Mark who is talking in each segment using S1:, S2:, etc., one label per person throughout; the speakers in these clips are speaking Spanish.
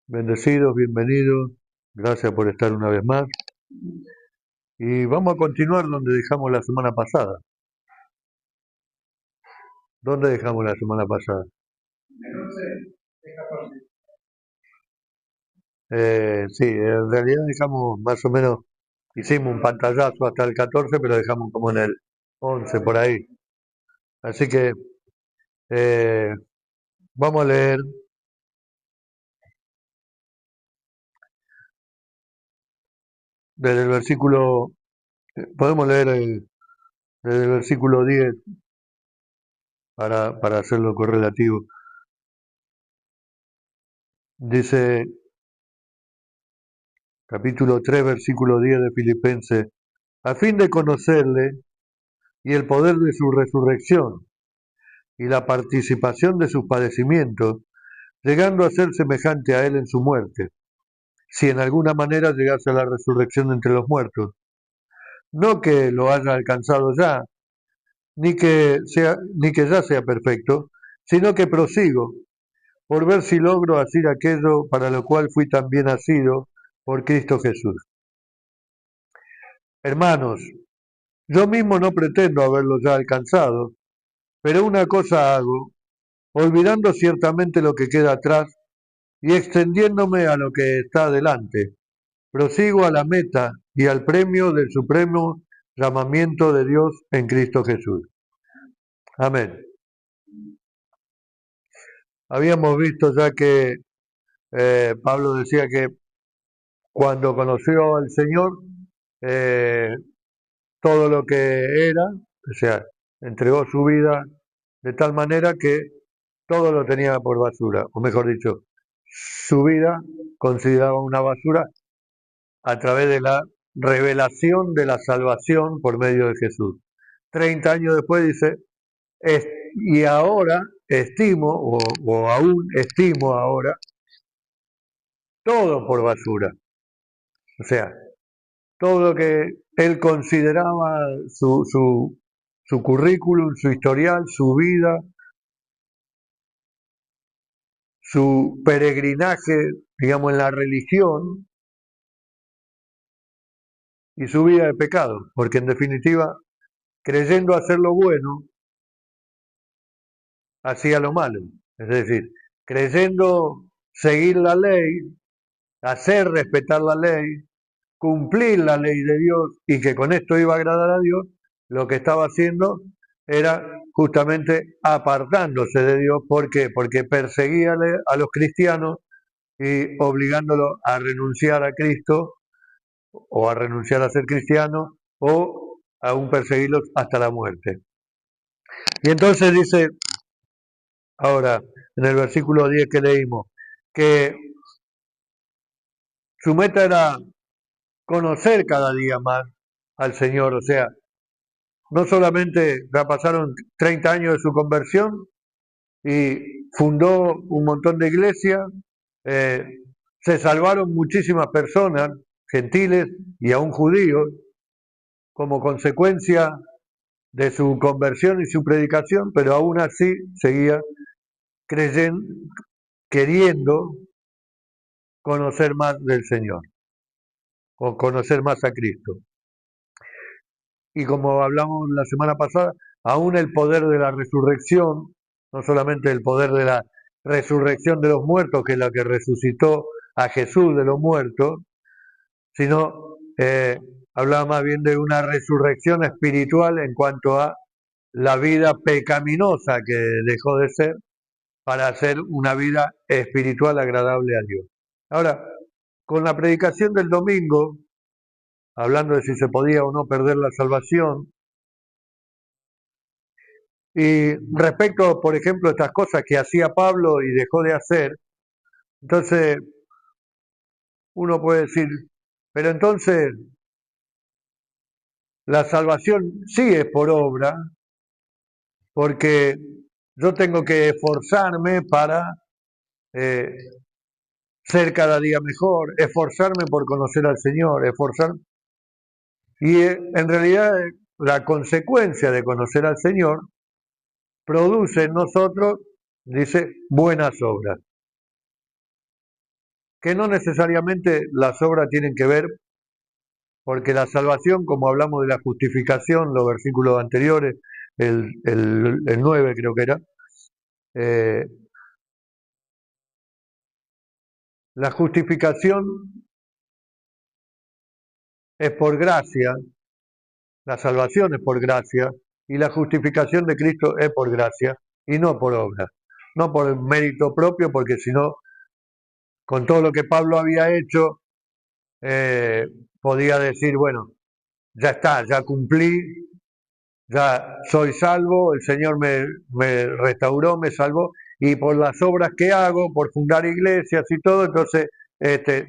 S1: Bendecidos, bienvenidos, gracias por estar una vez más. Y vamos a continuar donde dejamos la semana pasada. ¿Dónde dejamos la semana pasada? Sí, en realidad dejamos más o menos, hicimos un pantallazo hasta el 14, pero dejamos como en el 11 por ahí. Así que eh, vamos a leer desde el versículo, podemos leer desde el versículo 10 para hacerlo correlativo. Dice capítulo 3, versículo 10 de Filipenses, a fin de conocerle y el poder de su resurrección y la participación de sus padecimientos, llegando a ser semejante a él en su muerte, si en alguna manera llegase a la resurrección de entre los muertos. No que lo haya alcanzado ya, ni que ya sea perfecto, sino que prosigo, por ver si logro hacer aquello para lo cual fui también asido por Cristo Jesús. Hermanos, yo mismo no pretendo haberlo ya alcanzado, pero una cosa hago, olvidando ciertamente lo que queda atrás y extendiéndome a lo que está adelante. Prosigo a la meta y al premio del supremo llamamiento de Dios en Cristo Jesús. Amén. Habíamos visto ya que Pablo decía que cuando conoció al Señor, eh, todo lo que era, o sea, entregó su vida de tal manera que todo lo tenía por basura, o mejor dicho, su vida consideraba una basura a través de la revelación de la salvación por medio de Jesús. 30 años después dice, y ahora estimo, o aún estimo ahora, todo por basura. O sea, todo lo que él consideraba su currículum, su historial, su vida, su peregrinaje, digamos, en la religión y su vida de pecado, porque en definitiva, creyendo hacer lo bueno, hacía lo malo. Es decir, creyendo seguir la ley, hacer respetar la ley, cumplir la ley de Dios y que con esto iba a agradar a Dios, lo que estaba haciendo era justamente apartándose de Dios. ¿Por qué? Porque perseguía a los cristianos y obligándolos a renunciar a Cristo o a renunciar a ser cristianos o aún perseguirlos hasta la muerte. Y entonces dice, ahora, en el versículo 10 que leímos, que su meta era conocer cada día más al Señor, o sea, no solamente ya pasaron 30 años de su conversión y fundó un montón de iglesias, eh, se salvaron muchísimas personas, gentiles y aún judíos, como consecuencia de su conversión y su predicación, pero aún así seguía creyendo, queriendo conocer más del Señor o conocer más a Cristo. Y como hablamos la semana pasada, aún el poder de la resurrección, no solamente el poder de la resurrección de los muertos, que es la que resucitó a Jesús de los muertos, sino hablaba más bien de una resurrección espiritual en cuanto a la vida pecaminosa que dejó de ser para hacer una vida espiritual agradable a Dios. Ahora, con la predicación del domingo, hablando de si se podía o no perder la salvación, y respecto, por ejemplo, a estas cosas que hacía Pablo y dejó de hacer, entonces uno puede decir, pero entonces la salvación sí es por obra, porque yo tengo que esforzarme para eh, ser cada día mejor, esforzarme por conocer al Señor, esforzarme. Y en realidad la consecuencia de conocer al Señor produce en nosotros, dice, buenas obras. que no necesariamente las obras tienen que ver, porque la salvación, como hablamos de la justificación, los versículos anteriores, el 9 creo que era, eh, la justificación es por gracia, la salvación es por gracia, y la justificación de Cristo es por gracia, y no por obra, no por mérito propio, porque si no, con todo lo que Pablo había hecho, podía decir, bueno, ya está, ya cumplí, ya soy salvo, el Señor me restauró, me salvó, y por las obras que hago, por fundar iglesias y todo, entonces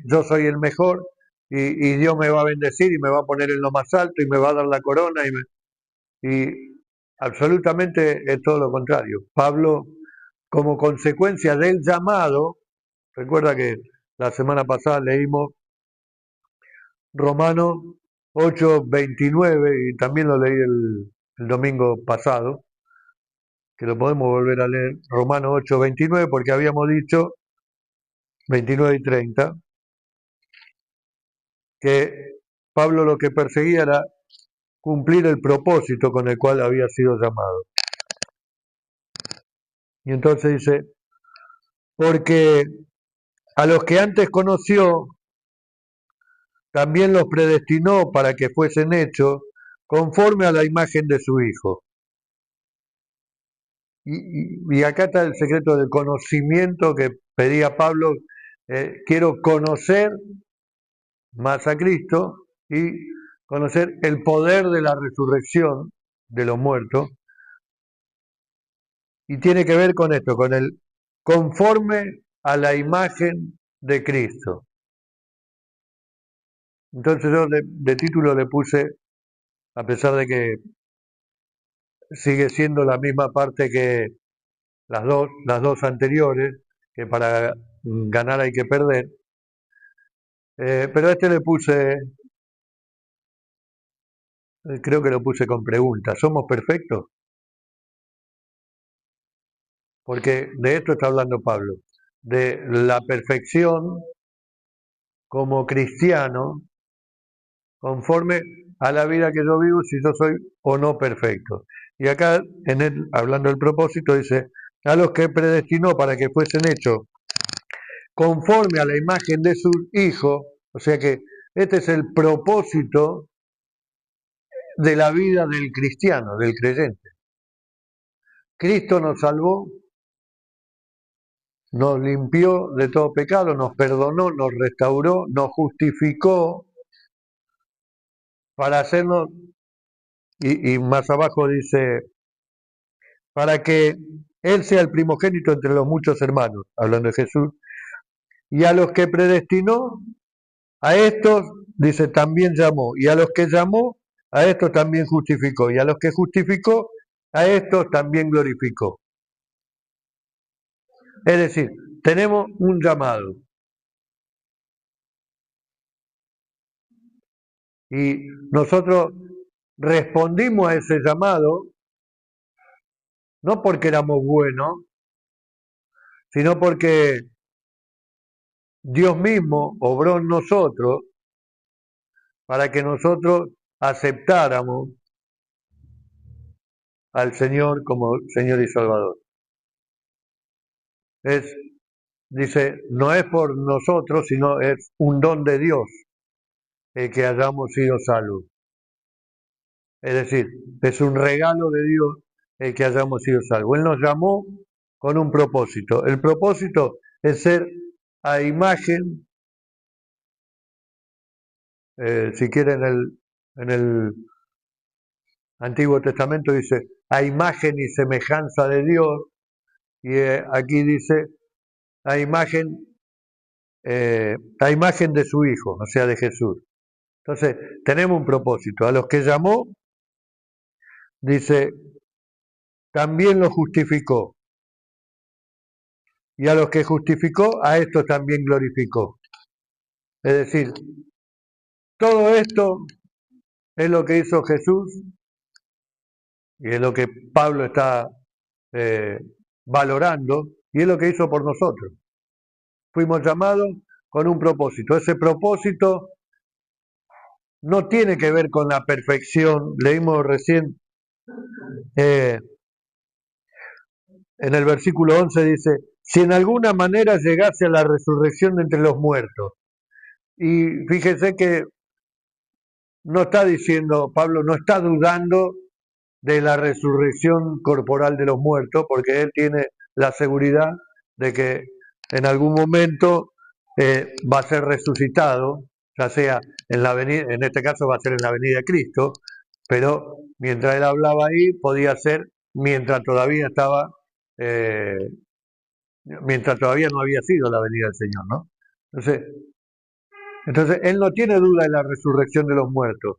S1: yo soy el mejor y Dios me va a bendecir y me va a poner en lo más alto y me va a dar la corona y absolutamente es todo lo contrario. Pablo, como consecuencia del llamado, recuerda que la semana pasada leímos Romanos 8:29 y también lo leí el domingo pasado, que lo podemos volver a leer, Romanos 8:29, porque habíamos dicho 29 y 30, que Pablo lo que perseguía era cumplir el propósito con el cual había sido llamado. Y entonces dice, porque a los que antes conoció, también los predestinó para que fuesen hechos conforme a la imagen de su Hijo. Y acá está el secreto del conocimiento que pedía Pablo. Quiero conocer más a Cristo y conocer el poder de la resurrección de los muertos. Y tiene que ver con esto, con el conforme a la imagen de Cristo. Entonces yo de título le puse, a pesar de que sigue siendo la misma parte que las dos anteriores, que para ganar hay que perder, pero a este le puse, creo que lo puse con pregunta, ¿somos perfectos? Porque de esto está hablando Pablo, de la perfección como cristiano, conforme a la vida que yo vivo, si yo soy o no perfecto. Y acá, hablando del propósito, dice, a los que predestinó para que fuesen hechos conforme a la imagen de su Hijo, o sea que este es el propósito de la vida del cristiano, del creyente. Cristo nos salvó, nos limpió de todo pecado, nos perdonó, nos restauró, nos justificó para hacernos, y más abajo dice, para que Él sea el primogénito entre los muchos hermanos, hablando de Jesús, y a los que predestinó, a estos, dice, también llamó, y a los que llamó, a estos también justificó, y a los que justificó, a estos también glorificó. Es decir, tenemos un llamado, y nosotros respondimos a ese llamado, no porque éramos buenos, sino porque Dios mismo obró en nosotros para que nosotros aceptáramos al Señor como Señor y Salvador. Es, dice, no es por nosotros, sino es un don de Dios el que hayamos sido salvos. Es decir, es un regalo de Dios el que hayamos sido salvos. Él nos llamó con un propósito. El propósito es ser a imagen, si quieren en el Antiguo Testamento dice, a imagen y semejanza de Dios, y aquí dice, a imagen, a imagen de su Hijo, o sea, de Jesús. Entonces, tenemos un propósito. A los que llamó, dice, también los justificó. Y a los que justificó, a estos también glorificó. Es decir, todo esto es lo que hizo Jesús y es lo que Pablo está eh, valorando y es lo que hizo por nosotros. Fuimos llamados con un propósito. Ese propósito no tiene que ver con la perfección. Leímos recién eh, en el versículo 11, dice, si en alguna manera llegase a la resurrección de entre los muertos. Y fíjese que no está diciendo, Pablo no está dudando de la resurrección corporal de los muertos, porque él tiene la seguridad de que en algún momento va a ser resucitado, ya sea en la venida, en este caso va a ser en la venida de Cristo, pero mientras él hablaba ahí podía ser mientras todavía estaba, eh, mientras todavía no había sido la venida del Señor, ¿no? Entonces él no tiene duda de la resurrección de los muertos,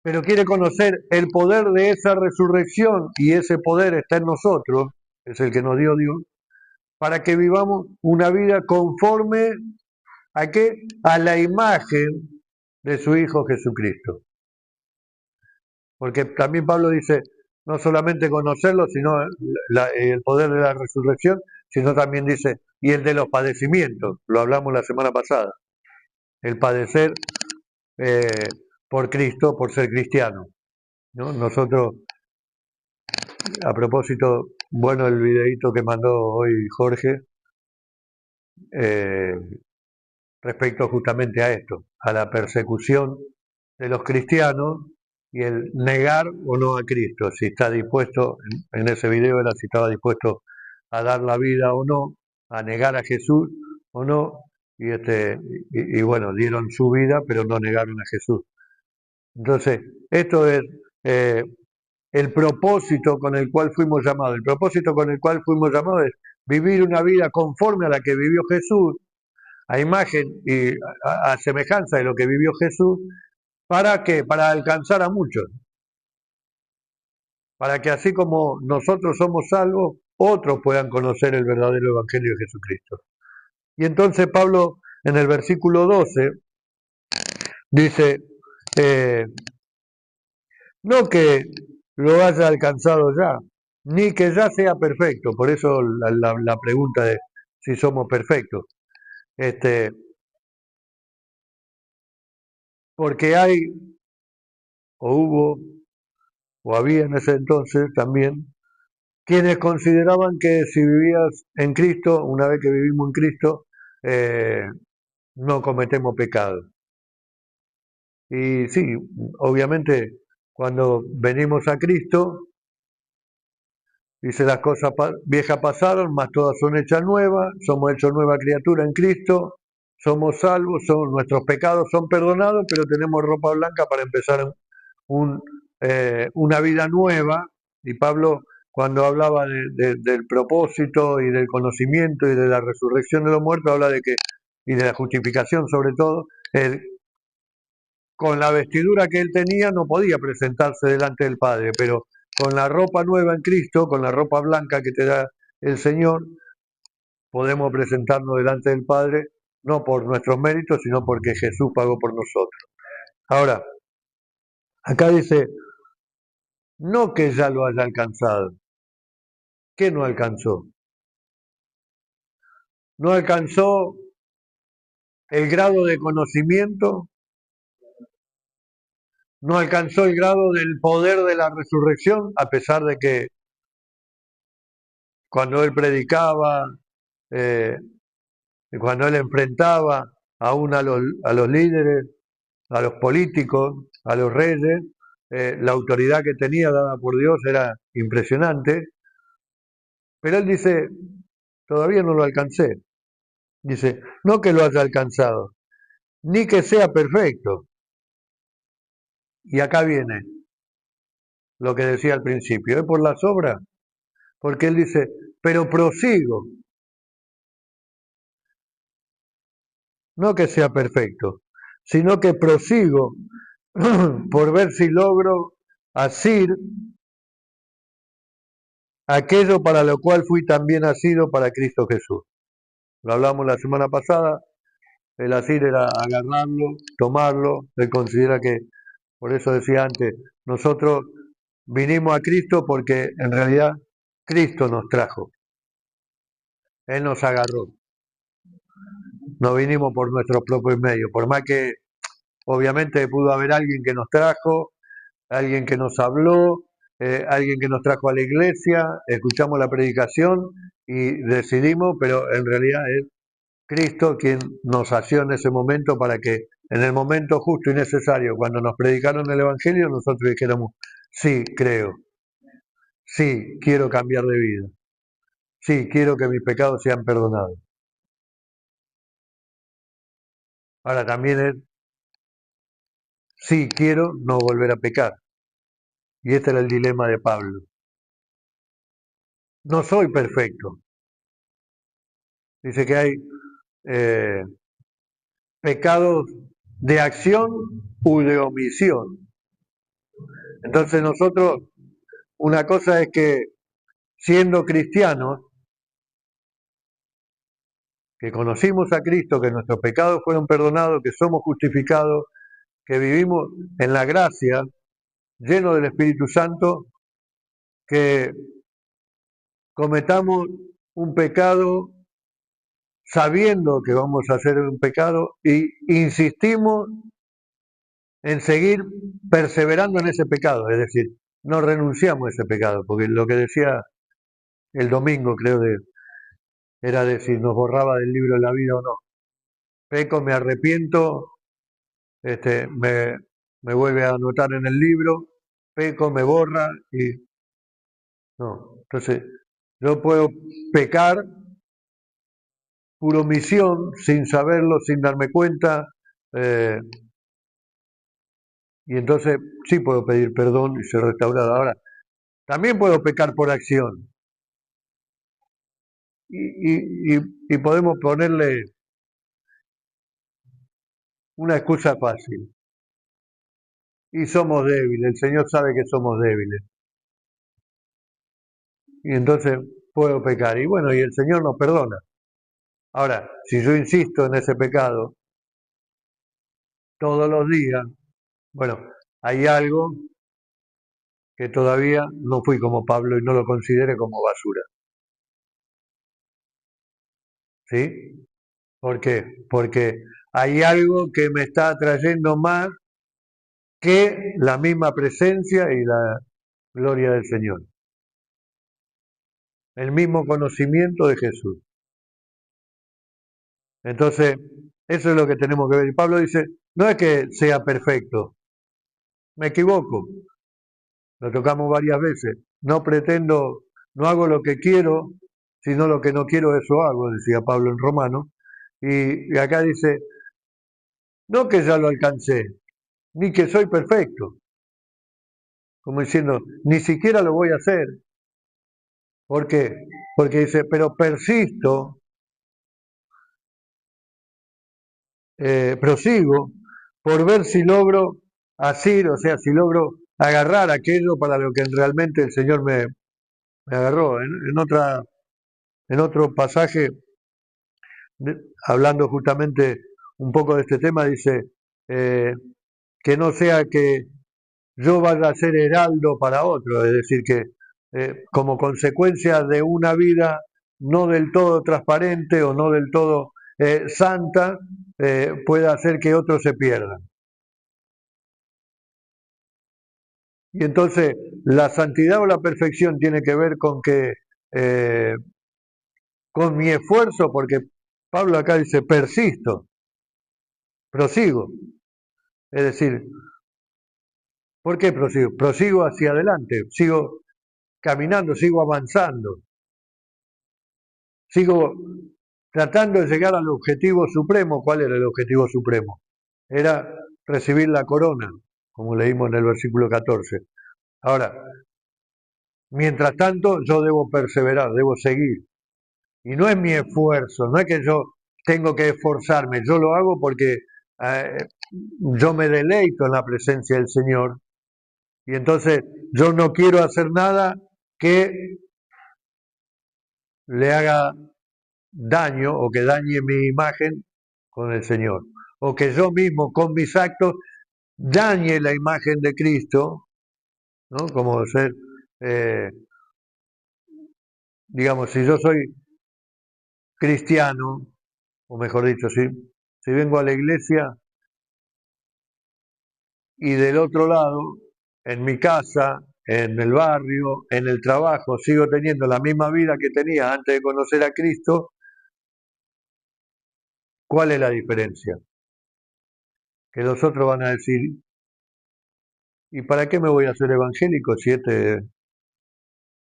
S1: pero quiere conocer el poder de esa resurrección y ese poder está en nosotros, es el que nos dio Dios, para que vivamos una vida conforme a qué? A la imagen de su Hijo Jesucristo. Porque también Pablo dice, no solamente conocerlo, sino el poder de la resurrección, sino también dice, y el de los padecimientos, lo hablamos la semana pasada, el padecer eh, por Cristo, por ser cristiano, ¿no? Nosotros, a propósito, bueno, el videíto que mandó hoy Jorge, eh, respecto justamente a esto, a la persecución de los cristianos y el negar o no a Cristo, si está dispuesto, en ese video era si estaba dispuesto a dar la vida o no, a negar a Jesús o no, y bueno, dieron su vida, pero no negaron a Jesús. Entonces, esto es el propósito con el cual fuimos llamados. El propósito con el cual fuimos llamados es vivir una vida conforme a la que vivió Jesús, a imagen y a semejanza de lo que vivió Jesús. ¿Para qué? Para alcanzar a muchos. Para que así como nosotros somos salvos, otros puedan conocer el verdadero Evangelio de Jesucristo. Y entonces Pablo en el versículo 12 dice, eh, no que lo haya alcanzado ya, ni que ya sea perfecto. Por eso la pregunta de si somos perfectos. Este, porque hay, o hubo, o había en ese entonces también, quienes consideraban que si vivías en Cristo, una vez que vivimos en Cristo, eh, no cometemos pecado. Y sí, obviamente, cuando venimos a Cristo, dice las cosas viejas pasaron, más todas son hechas nuevas, somos hechos nueva criatura en Cristo, somos salvos, nuestros pecados son perdonados, pero tenemos ropa blanca para empezar una vida nueva. Y Pablo, cuando hablaba del propósito y del conocimiento y de la resurrección de los muertos, habla de que, y de la justificación sobre todo, él, con la vestidura que él tenía no podía presentarse delante del Padre, pero con la ropa nueva en Cristo, con la ropa blanca que te da el Señor, podemos presentarnos delante del Padre, no por nuestros méritos, sino porque Jesús pagó por nosotros. Ahora, acá dice, no que ya lo haya alcanzado. ¿Qué no alcanzó? No alcanzó el grado de conocimiento, no alcanzó el grado del poder de la resurrección, a pesar de que cuando él predicaba, eh, cuando él enfrentaba aún a los líderes, a los políticos, a los reyes, la autoridad que tenía dada por Dios era impresionante, pero él dice, todavía no lo alcancé. Dice, no que lo haya alcanzado, ni que sea perfecto. Y acá viene lo que decía al principio, ¿es por las obras? Porque él dice, pero prosigo, no que sea perfecto, sino que prosigo por ver si logro asir aquello para lo cual fui también nacido para Cristo Jesús. Lo hablamos la semana pasada, el asir era agarrarlo, tomarlo, él considera que, por eso decía antes, nosotros vinimos a Cristo porque en realidad Cristo nos trajo, Él nos agarró. no vinimos por nuestros propios medios, por más que obviamente pudo haber alguien que nos trajo, alguien que nos habló, alguien que nos trajo a la iglesia, escuchamos la predicación y decidimos, pero en realidad es Cristo quien nos asió en ese momento para que en el momento justo y necesario, cuando nos predicaron el Evangelio, nosotros dijéramos, sí, creo, sí, quiero cambiar de vida, sí, quiero que mis pecados sean perdonados. Ahora también es, sí, quiero no volver a pecar. Y este era el dilema de Pablo. No soy perfecto. Dice que hay eh, pecados de acción u de omisión. Entonces nosotros, una cosa es que siendo cristianos, que conocimos a Cristo, que nuestros pecados fueron perdonados, que somos justificados, que vivimos en la gracia, lleno del Espíritu Santo, que cometamos un pecado sabiendo que vamos a hacer un pecado y insistimos en seguir perseverando en ese pecado, es decir, no renunciamos a ese pecado, porque lo que decía el domingo, creo, era de si nos borraba del libro de la vida o no. Peco, me arrepiento, me vuelve a anotar en el libro, peco, me borra y no. Entonces, yo puedo pecar por omisión, sin saberlo, sin darme cuenta, eh, y entonces sí puedo pedir perdón y ser restaurado. Ahora, también puedo pecar por acción y podemos ponerle una excusa fácil. Y somos débiles, el Señor sabe que somos débiles. Y entonces puedo pecar. Y bueno, y el Señor nos perdona. Ahora, si yo insisto en ese pecado todos los días, bueno, hay algo que todavía no fui como Pablo y no lo considere como basura. ¿Sí? ¿Por qué? Porque hay algo que me está atrayendo más que la misma presencia y la gloria del Señor. El mismo conocimiento de Jesús. Entonces, eso es lo que tenemos que ver. Y Pablo dice, no es que sea perfecto, me equivoco, lo tocamos varias veces, no pretendo, no hago lo que quiero, sino lo que no quiero, eso hago, decía Pablo en Romano. Y acá dice, no que ya lo alcancé, ni que soy perfecto, como diciendo, ni siquiera lo voy a hacer. ¿Por qué? Porque dice, pero persisto, prosigo, por ver si logro asir, o sea, si logro agarrar aquello para lo que realmente el Señor me agarró. En otro pasaje, hablando justamente un poco de este tema, dice eh, que no sea que yo vaya a ser heraldo para otro, es decir, que como consecuencia de una vida no del todo transparente o no del todo santa, pueda hacer que otros se pierdan. Y entonces la santidad o la perfección tiene que ver con que eh, con mi esfuerzo, porque Pablo acá dice persisto, prosigo. Es decir, ¿por qué prosigo? Prosigo hacia adelante, sigo caminando, sigo avanzando, sigo tratando de llegar al objetivo supremo. ¿Cuál era el objetivo supremo? Era recibir la corona, como leímos en el versículo 14. Ahora, mientras tanto, yo debo perseverar, debo seguir. Y no es mi esfuerzo, no es que yo tengo que esforzarme, yo lo hago porque yo me deleito en la presencia del Señor. Y entonces yo no quiero hacer nada que le haga daño o que dañe mi imagen con el Señor. O que yo mismo con mis actos dañe la imagen de Cristo, ¿no? Como ser, eh, digamos, si yo soy cristiano o mejor dicho, si vengo a la iglesia y del otro lado, en mi casa, en el barrio, en el trabajo, sigo teniendo la misma vida que tenía antes de conocer a Cristo, ¿cuál es la diferencia? Que los otros van a decir, ¿y para qué me voy a hacer evangélico si este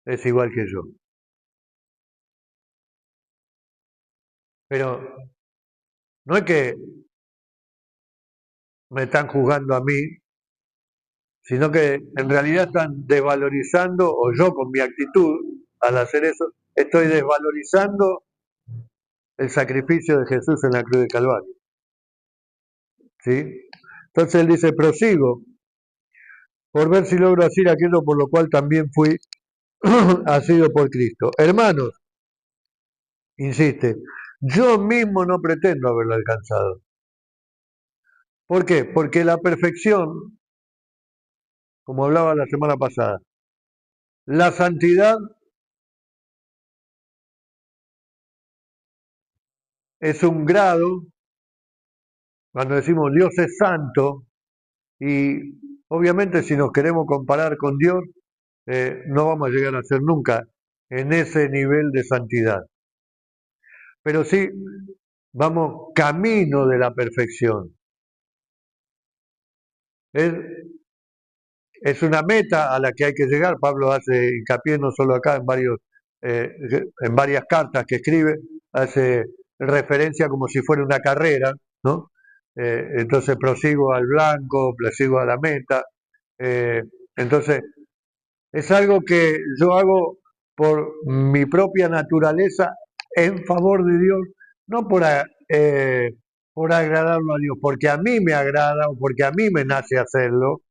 S1: es igual que yo? Pero no es que me están juzgando a mí, sino que en realidad están desvalorizando, o yo con mi actitud, al hacer eso, estoy desvalorizando el sacrificio de Jesús en la cruz de Calvario. ¿Sí? Entonces él dice, prosigo, por ver si logro hacer aquello por lo cual también fui asido por Cristo. Hermanos, insiste, yo mismo no pretendo haberlo alcanzado. ¿Por qué? Porque la perfección, como hablaba la semana pasada, la santidad es un grado, cuando decimos Dios es santo, y obviamente si nos queremos comparar con Dios, no vamos a llegar a ser nunca en ese nivel de santidad. Pero sí vamos camino de la perfección. Es, es una meta a la que hay que llegar. Pablo hace hincapié no solo acá, eh, en varias cartas que escribe, hace referencia como si fuera una carrera, ¿no? Entonces prosigo al blanco, prosigo a la meta. Eh, entonces, es algo que yo hago por mi propia naturaleza en favor de Dios, no por agradarlo a Dios, porque a mí me agrada o porque a mí me nace hacerlo,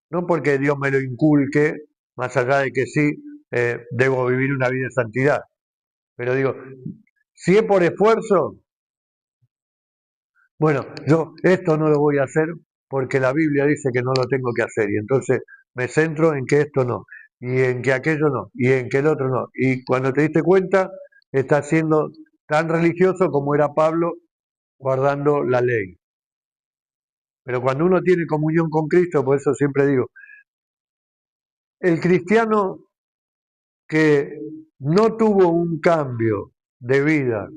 S1: no porque Dios me lo inculque, más allá de que sí debo vivir una vida de santidad. Pero digo, si es por esfuerzo, bueno, yo esto no lo voy a hacer porque la Biblia dice que no lo tengo que hacer y entonces me centro en que esto no, y en que aquello no, y en que el otro no. Y cuando te diste cuenta, estás siendo tan religioso como era Pablo guardando la ley. Pero cuando uno tiene comunión con Cristo, por eso siempre digo, el cristiano que no tuvo un cambio de vida,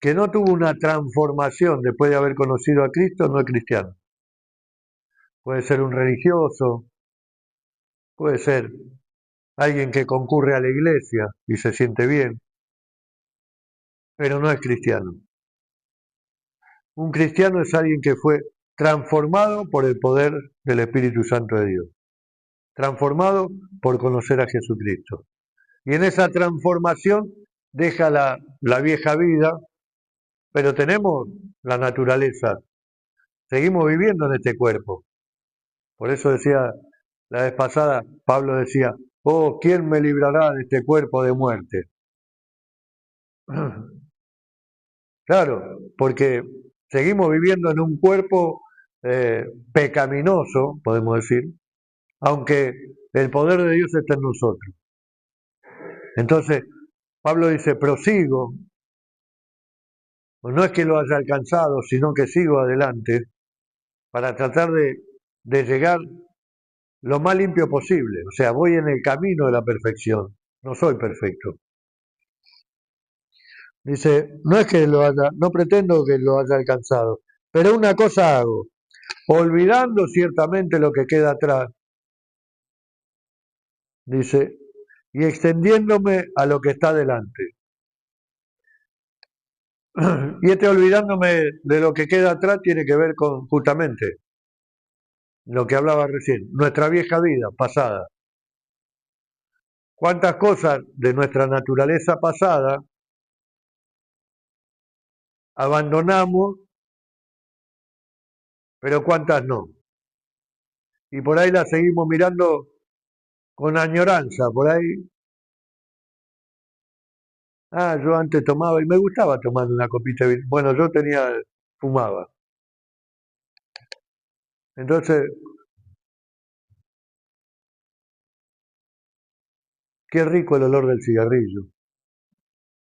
S1: que no tuvo una transformación después de haber conocido a Cristo, no es cristiano. Puede ser un religioso, puede ser alguien que concurre a la iglesia y se siente bien, pero no es cristiano. Un cristiano es alguien que fue transformado por el poder del Espíritu Santo de Dios, transformado por conocer a Jesucristo. Y en esa transformación deja la vieja vida, pero tenemos la naturaleza, seguimos viviendo en este cuerpo. Por eso decía la vez pasada, Pablo decía, oh, ¿quién me librará de este cuerpo de muerte? Claro, porque seguimos viviendo en un cuerpo pecaminoso, podemos decir, aunque el poder de Dios está en nosotros. Entonces, Pablo dice, prosigo, pues no es que lo haya alcanzado, sino que sigo adelante para tratar de llegar lo más limpio posible. O sea, voy en el camino de la perfección, no soy perfecto. Dice, no es que lo haya, no pretendo que lo haya alcanzado, pero una cosa hago, olvidando ciertamente lo que queda atrás, dice, y extendiéndome a lo que está delante. Y este olvidándome de lo que queda atrás tiene que ver con justamente lo que hablaba recién, nuestra vieja vida pasada. ¿Cuántas cosas de nuestra naturaleza pasada abandonamos, pero cuántas no? Y por ahí las seguimos mirando con añoranza, por ahí. Ah, yo antes tomaba y me gustaba tomar una copita de vino. Bueno, yo fumaba. Entonces, qué rico el olor del cigarrillo.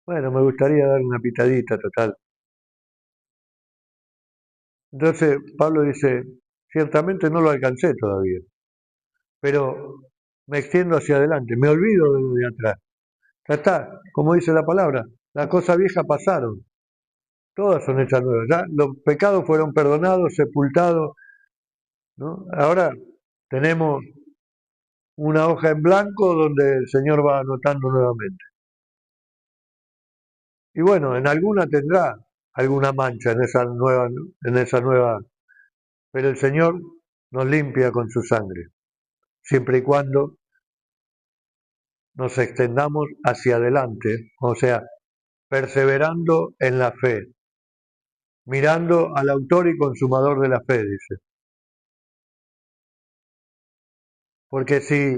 S1: Bueno, me gustaría dar una pitadita total. Entonces Pablo dice, ciertamente no lo alcancé todavía, pero me extiendo hacia adelante, me olvido de lo de atrás. Ya está, como dice la palabra, las cosas viejas pasaron, todas son hechas nuevas. Ya los pecados fueron perdonados, sepultados, ¿no? Ahora tenemos una hoja en blanco donde el Señor va anotando nuevamente. Y bueno, en alguna tendrá alguna mancha en esa nueva, pero el Señor nos limpia con su sangre, siempre y cuando nos extendamos hacia adelante, o sea, perseverando en la fe, mirando al autor y consumador de la fe, dice. Porque si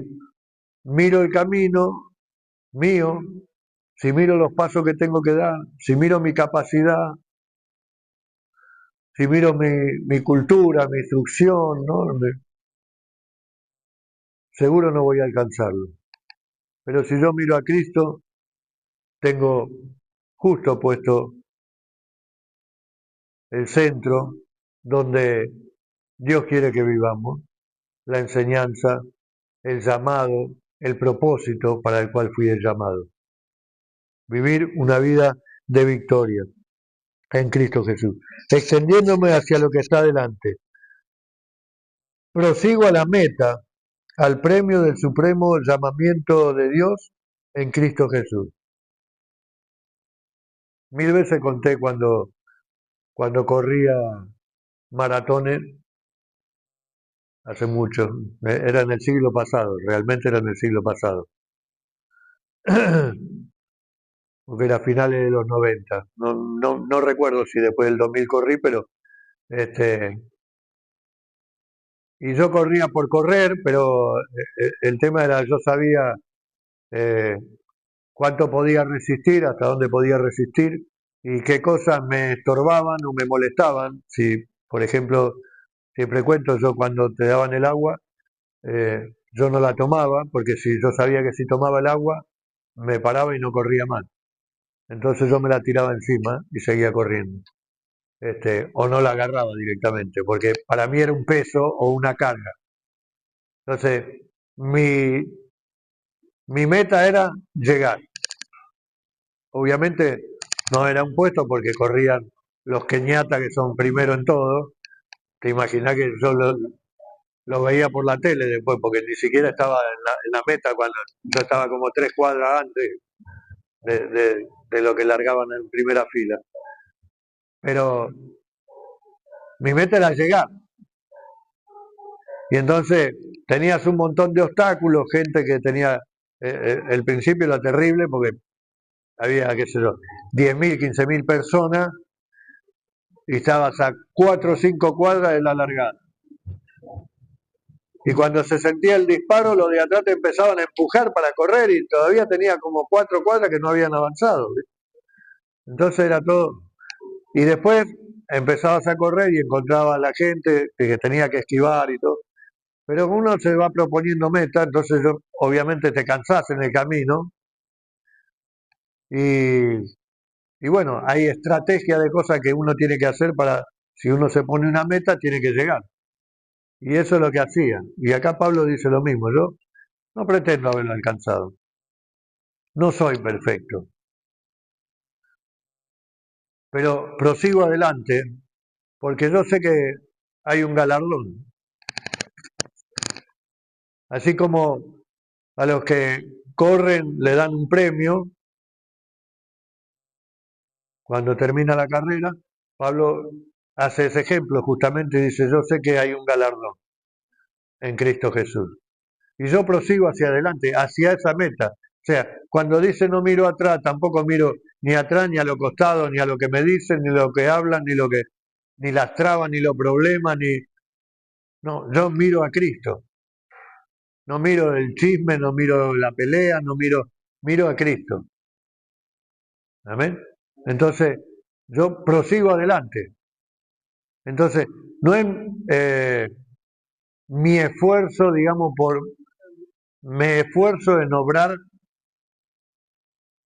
S1: miro el camino mío, si miro los pasos que tengo que dar, si miro mi capacidad, si miro mi cultura, mi instrucción, ¿no? Seguro no voy a alcanzarlo. Pero si yo miro a Cristo, tengo justo puesto el centro donde Dios quiere que vivamos, la enseñanza, el llamado, el propósito para el cual fui el llamado. Vivir una vida de victoria en Cristo Jesús, extendiéndome hacia lo que está delante. Prosigo a la meta, al premio del supremo llamamiento de Dios en Cristo Jesús. Mil veces conté cuando corría maratones hace mucho, era en el siglo pasado, realmente era en el siglo pasado, porque era a finales de los 90. No recuerdo si después del 2000 corrí, pero este, y yo corría por correr, pero el tema era, yo sabía eh, cuánto podía resistir, hasta dónde podía resistir y qué cosas me estorbaban o me molestaban. Si, por ejemplo, siempre cuento, yo cuando te daban el agua, yo no la tomaba, porque si yo sabía que si tomaba el agua, me paraba y no corría más. Entonces yo me la tiraba encima y seguía corriendo. O no la agarraba directamente, porque para mí era un peso o una carga. Entonces, mi, mi meta era llegar. Obviamente no era un puesto porque corrían los keniatas que son primero en todo. Te imaginas que yo lo veía por la tele después, porque ni siquiera estaba en la meta cuando yo estaba como 3 cuadras antes de lo que largaban en primera fila. Pero mi meta era llegar. Y entonces tenías un montón de obstáculos, gente que tenía, el principio era terrible porque había, qué sé yo, 10.000, 15.000 personas y estabas a 4 o 5 cuadras de la largada. Y cuando se sentía el disparo, los de atrás te empezaban a empujar para correr y todavía tenía como 4 cuadras que no habían avanzado. ¿Viste? Entonces era todo. Y después empezabas a correr y encontrabas a la gente que tenía que esquivar y todo. Pero uno se va proponiendo metas, entonces obviamente te cansás en el camino y, y bueno, hay estrategia de cosas que uno tiene que hacer para, si uno se pone una meta, tiene que llegar. Y eso es lo que hacía. Y acá Pablo dice lo mismo, yo no pretendo haberlo alcanzado, no soy perfecto, pero prosigo adelante porque yo sé que hay un galardón. Así como a los que corren le dan un premio cuando termina la carrera, Pablo hace ese ejemplo justamente y dice, yo sé que hay un galardón en Cristo Jesús. Y yo prosigo hacia adelante, hacia esa meta. O sea, cuando dice no miro atrás, tampoco miro ni atrás, ni a los costados, ni a lo que me dicen, ni lo que hablan, ni las trabas, ni los problemas, ni... No, yo miro a Cristo. No miro el chisme, no miro la pelea, miro a Cristo. Amén. Entonces, yo prosigo adelante. Entonces, no es mi esfuerzo, digamos, me esfuerzo en obrar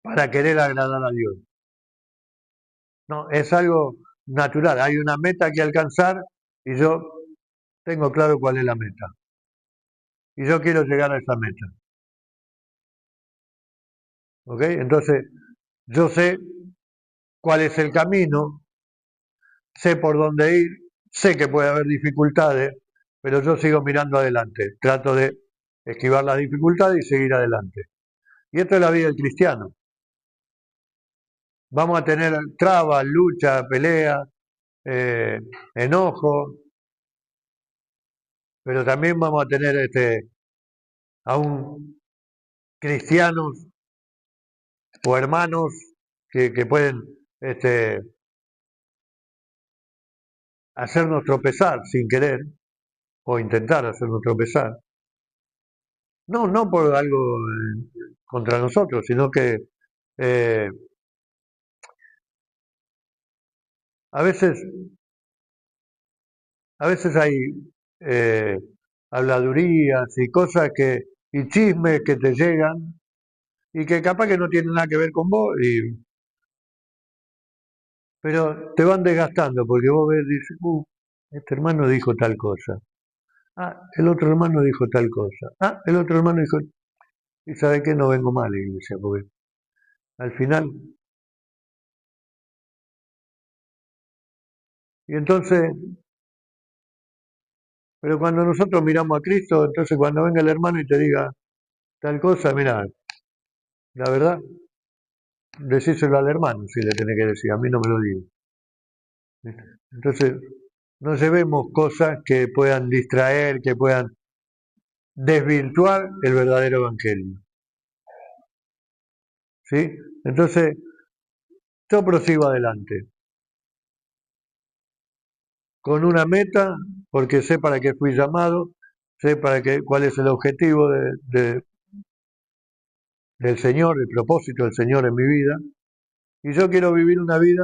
S1: para querer agradar a Dios. No, es algo natural. Hay una meta que alcanzar y yo tengo claro cuál es la meta. Y yo quiero llegar a esa meta. ¿Ok? Entonces, yo sé cuál es el camino, sé por dónde ir, sé que puede haber dificultades, pero yo sigo mirando adelante. Trato de esquivar las dificultades y seguir adelante. Y esto es la vida del cristiano. Vamos a tener trabas, luchas, peleas, enojo, pero también vamos a tener aún cristianos o hermanos que pueden hacernos tropezar sin querer o intentar hacernos tropezar. No, no por algo contra nosotros, sino que eh, a veces, a veces hay eh, habladurías y cosas y chismes que te llegan y que capaz que no tienen nada que ver con vos, pero te van desgastando porque vos ves, dices, este hermano dijo tal cosa, ah, el otro hermano dijo tal cosa, ah, el otro hermano dijo, y sabe que no vengo mal a la iglesia, porque al final, y entonces, pero cuando nosotros miramos a Cristo, entonces cuando venga el hermano y te diga tal cosa, mira, la verdad, decíselo al hermano si le tenés que decir, a mí no me lo digo. Entonces, no llevemos cosas que puedan distraer, que puedan desvirtuar el verdadero evangelio. ¿Sí? Entonces, yo prosigo adelante, con una meta, porque sé para qué fui llamado, sé cuál es el objetivo del Señor, el propósito del Señor en mi vida, y yo quiero vivir una vida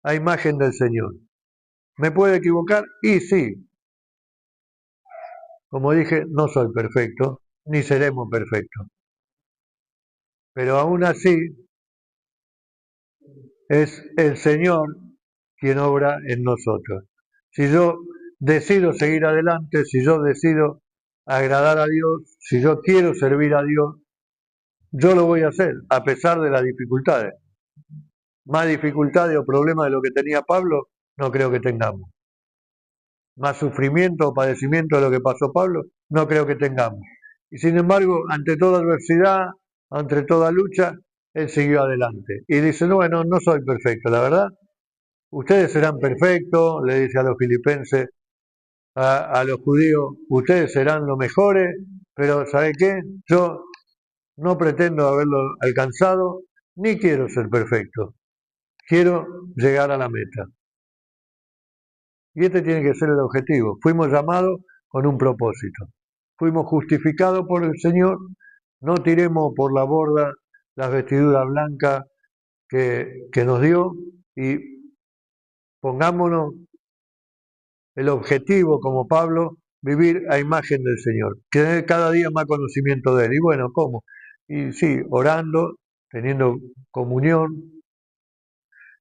S1: a imagen del Señor. ¿Me puedo equivocar? Y sí, como dije, no soy perfecto, ni seremos perfectos, pero aún así es el Señor quien obra en nosotros. Si yo decido seguir adelante, si yo decido agradar a Dios, si yo quiero servir a Dios, yo lo voy a hacer, a pesar de las dificultades. Más dificultades o problemas de lo que tenía Pablo, no creo que tengamos. Más sufrimiento o padecimiento de lo que pasó Pablo, no creo que tengamos. Y sin embargo, ante toda adversidad, ante toda lucha, él siguió adelante. Y dice, no, bueno, no soy perfecto, la verdad. Ustedes serán perfectos, le dice a los filipenses, a los judíos, ustedes serán los mejores, pero ¿sabe qué? Yo no pretendo haberlo alcanzado, ni quiero ser perfecto. Quiero llegar a la meta. Y este tiene que ser el objetivo. Fuimos llamados con un propósito. Fuimos justificados por el Señor. No tiremos por la borda las vestiduras blancas que nos dio y pongámonos el objetivo, como Pablo, vivir a imagen del Señor. Tener cada día más conocimiento de Él. Y bueno, ¿cómo? Y sí, orando, teniendo comunión,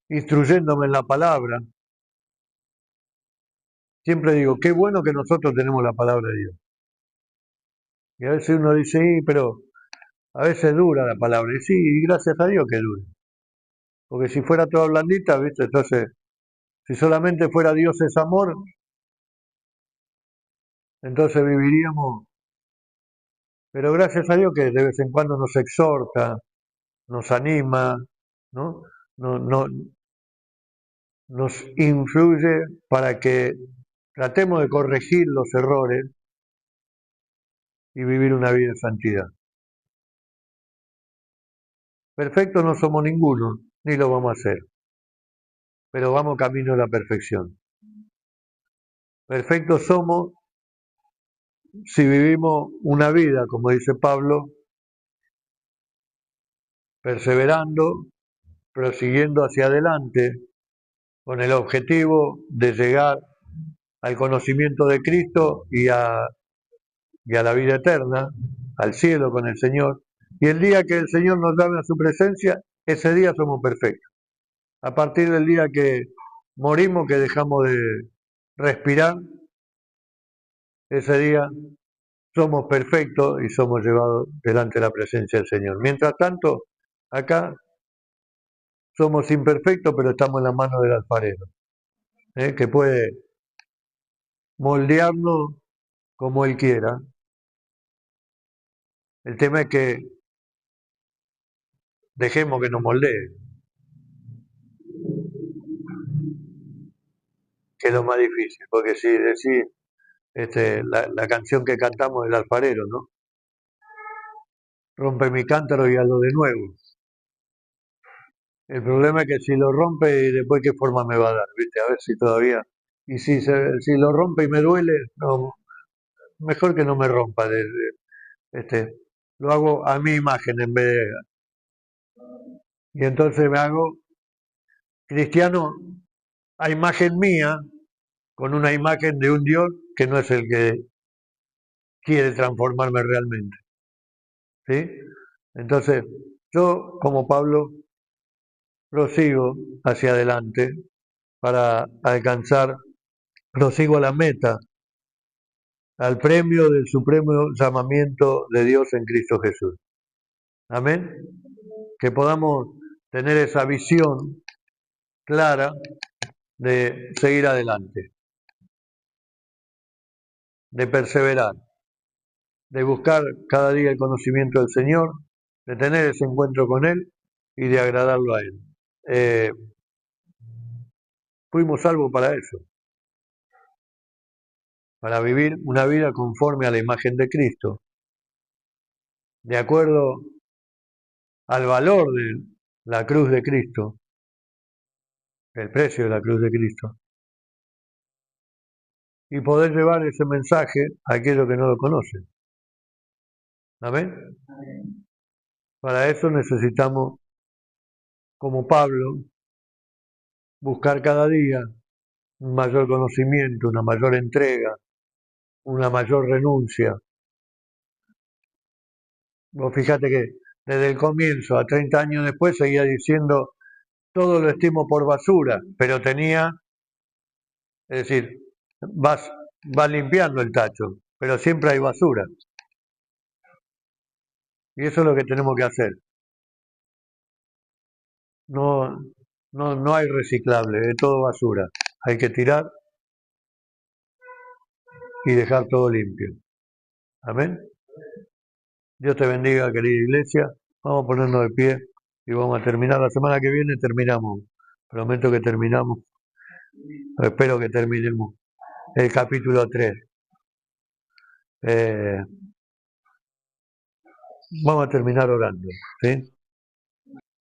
S1: instruyéndome en la palabra. Siempre digo, qué bueno que nosotros tenemos la palabra de Dios. Y a veces uno dice, sí, pero a veces dura la palabra. Y sí, gracias a Dios que dure. Porque si fuera toda blandita, ¿viste? Entonces, si solamente fuera Dios es amor, entonces viviríamos. Pero gracias a Dios que de vez en cuando nos exhorta, nos anima, ¿no? No, no, nos influye para que tratemos de corregir los errores y vivir una vida de santidad. Perfectos no somos ninguno, ni lo vamos a hacer, pero vamos camino a la perfección. Perfectos somos si vivimos una vida, como dice Pablo, perseverando, prosiguiendo hacia adelante, con el objetivo de llegar al conocimiento de Cristo y a la vida eterna, al cielo con el Señor. Y el día que el Señor nos llame a su presencia, ese día somos perfectos. A partir del día que morimos, que dejamos de respirar, ese día somos perfectos y somos llevados delante de la presencia del Señor. Mientras tanto, acá somos imperfectos, pero estamos en las manos del alfarero, que puede moldearnos como Él quiera. El tema es que dejemos que nos moldee, que es lo más difícil, porque si decís la canción que cantamos del alfarero, ¿no? Rompe mi cántaro y hazlo de nuevo. El problema es que si lo rompe, después qué forma me va a dar, ¿viste? A ver si todavía. Y si lo rompe y me duele, no, mejor que no me rompa. Lo hago a mi imagen en vez de. Y entonces me hago cristiano a imagen mía, con una imagen de un Dios que no es el que quiere transformarme realmente. ¿Sí? Entonces, yo, como Pablo, prosigo hacia adelante para alcanzar, prosigo a la meta, al premio del supremo llamamiento de Dios en Cristo Jesús. Amén. Que podamos tener esa visión clara de seguir adelante, de perseverar, de buscar cada día el conocimiento del Señor, de tener ese encuentro con Él y de agradarlo a Él. Eh, Fuimos salvos para eso, para vivir una vida conforme a la imagen de Cristo, de acuerdo al valor de la cruz de Cristo, el precio de la cruz de Cristo, y poder llevar ese mensaje a aquellos que no lo conocen. ¿Amén? Para eso necesitamos, como Pablo, buscar cada día un mayor conocimiento, una mayor entrega, una mayor renuncia. Vos fíjate que desde el comienzo a 30 años después seguía diciendo todo lo estimo por basura, pero tenía, es decir, vas, vas limpiando el tacho, pero siempre hay basura. Y eso es lo que tenemos que hacer. No, no hay reciclable, es todo basura. Hay que tirar y dejar todo limpio. Amén. Dios te bendiga, querida iglesia. Vamos a ponernos de pie y vamos a terminar. La semana que viene terminamos. Prometo que terminamos. Espero que terminemos el capítulo 3. Eh, Vamos a terminar orando. ¿Sí?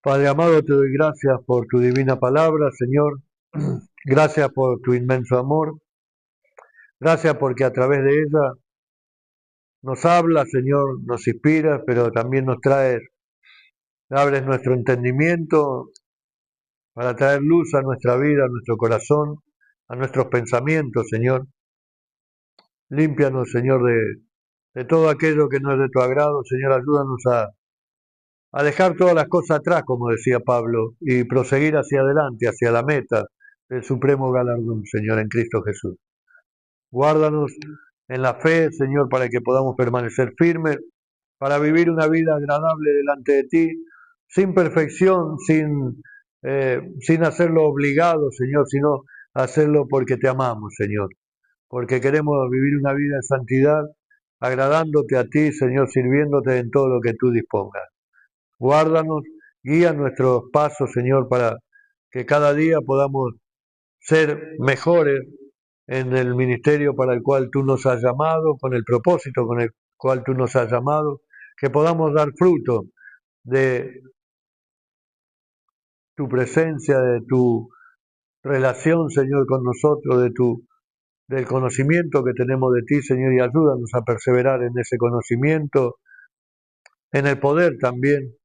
S1: Padre amado, te doy gracias por tu divina palabra, Señor. Gracias por tu inmenso amor. Gracias porque a través de ella nos habla, Señor, nos inspira, pero también nos trae, abres nuestro entendimiento para traer luz a nuestra vida, a nuestro corazón, a nuestros pensamientos, Señor. Límpianos, Señor, de todo aquello que no es de tu agrado. Señor, ayúdanos a dejar todas las cosas atrás, como decía Pablo, y proseguir hacia adelante, hacia la meta del supremo galardón, Señor, en Cristo Jesús. Guárdanos en la fe, Señor, para que podamos permanecer firmes, para vivir una vida agradable delante de ti, sin perfección, sin hacerlo obligado, Señor, sino hacerlo porque te amamos, Señor, porque queremos vivir una vida de santidad, agradándote a ti, Señor, sirviéndote en todo lo que tú dispongas. Guárdanos, guía nuestros pasos, Señor, para que cada día podamos ser mejores en el ministerio para el cual tú nos has llamado, con el propósito con el cual tú nos has llamado, que podamos dar fruto de tu presencia, de tu relación, Señor, con nosotros, del conocimiento que tenemos de ti, Señor, y ayúdanos a perseverar en ese conocimiento, en el poder también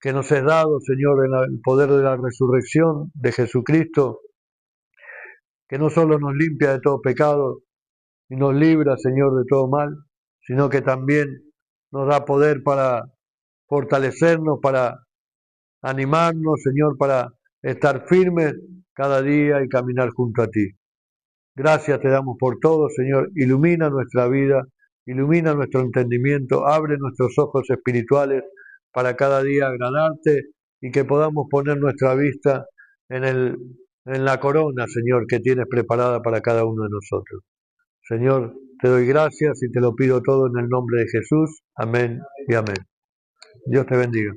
S1: que nos es dado, Señor, en el poder de la resurrección de Jesucristo, que no solo nos limpia de todo pecado y nos libra, Señor, de todo mal, sino que también nos da poder para fortalecernos, para animarnos, Señor, para estar firmes cada día y caminar junto a ti. Gracias te damos por todo, Señor. Ilumina nuestra vida, ilumina nuestro entendimiento, abre nuestros ojos espirituales para cada día agradarte y que podamos poner nuestra vista en la corona, Señor, que tienes preparada para cada uno de nosotros. Señor, te doy gracias y te lo pido todo en el nombre de Jesús. Amén y amén. Dios te bendiga.